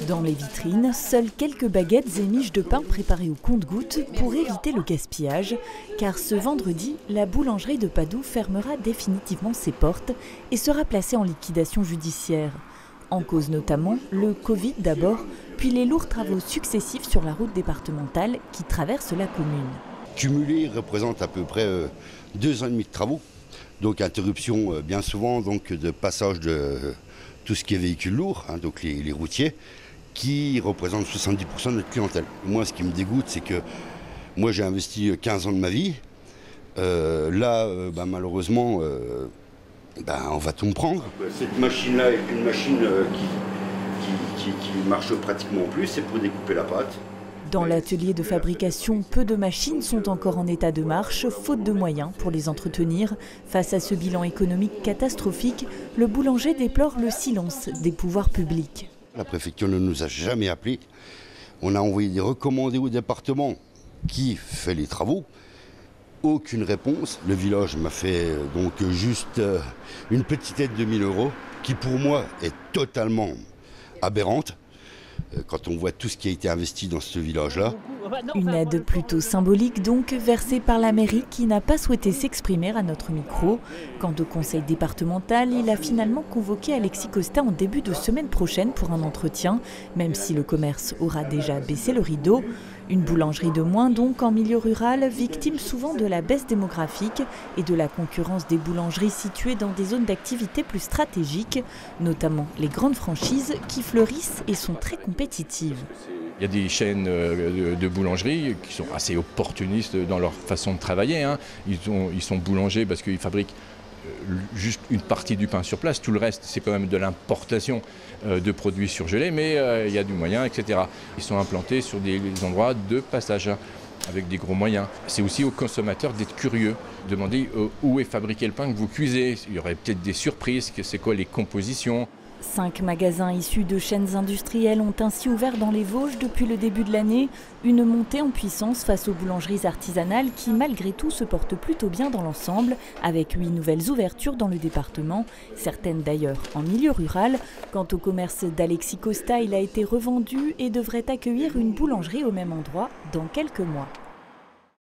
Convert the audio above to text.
Dans les vitrines, seules quelques baguettes et miches de pain préparées au compte-gouttes pour éviter le gaspillage, car ce vendredi, la boulangerie de Padoue fermera définitivement ses portes et sera placée en liquidation judiciaire. En cause notamment le Covid d'abord, puis les lourds travaux successifs sur la route départementale qui traverse la commune. Cumulé représente à peu près 2 ans et demi de travaux, donc interruption bien souvent donc, de passage de tout ce qui est véhicule lourd, donc les routiers, qui représentent 70% de notre clientèle. Moi, ce qui me dégoûte, c'est que moi, j'ai investi 15 ans de ma vie. Malheureusement, on va tout me prendre. Cette machine-là est une machine qui marche pratiquement plus, c'est pour découper la pâte. Dans l'atelier de fabrication, peu de machines sont encore en état de marche, faute de moyens pour les entretenir. Face à ce bilan économique catastrophique, le boulanger déplore le silence des pouvoirs publics. La préfecture ne nous a jamais appelés. On a envoyé des recommandés au département qui fait les travaux. Aucune réponse. Le village m'a fait donc juste une petite aide de 1 000 € qui pour moi est totalement aberrante. Quand on voit tout ce qui a été investi dans ce village-là. Une aide plutôt symbolique donc, versée par la mairie qui n'a pas souhaité s'exprimer à notre micro. Quant au conseil départemental, il a finalement convoqué Alexis Costa en début de semaine prochaine pour un entretien, même si le commerce aura déjà baissé le rideau. Une boulangerie de moins donc en milieu rural, victime souvent de la baisse démographique et de la concurrence des boulangeries situées dans des zones d'activité plus stratégiques, notamment les grandes franchises qui fleurissent et sont très compétitives. Il y a des chaînes de boulangeries qui sont assez opportunistes dans leur façon de travailler. Ils sont boulangers parce qu'ils fabriquent juste une partie du pain sur place. Tout le reste, c'est quand même de l'importation de produits surgelés, mais il y a du moyen, etc. Ils sont implantés sur des endroits de passage avec des gros moyens. C'est aussi aux consommateurs d'être curieux, demander où est fabriqué le pain que vous cuisez. Il y aurait peut-être des surprises, c'est quoi les compositions. 5 magasins issus de chaînes industrielles ont ainsi ouvert dans les Vosges depuis le début de l'année. Une montée en puissance face aux boulangeries artisanales qui, malgré tout, se portent plutôt bien dans l'ensemble, avec 8 nouvelles ouvertures dans le département, certaines d'ailleurs en milieu rural. Quant au commerce d'Alexis Costa, il a été revendu et devrait accueillir une boulangerie au même endroit dans quelques mois.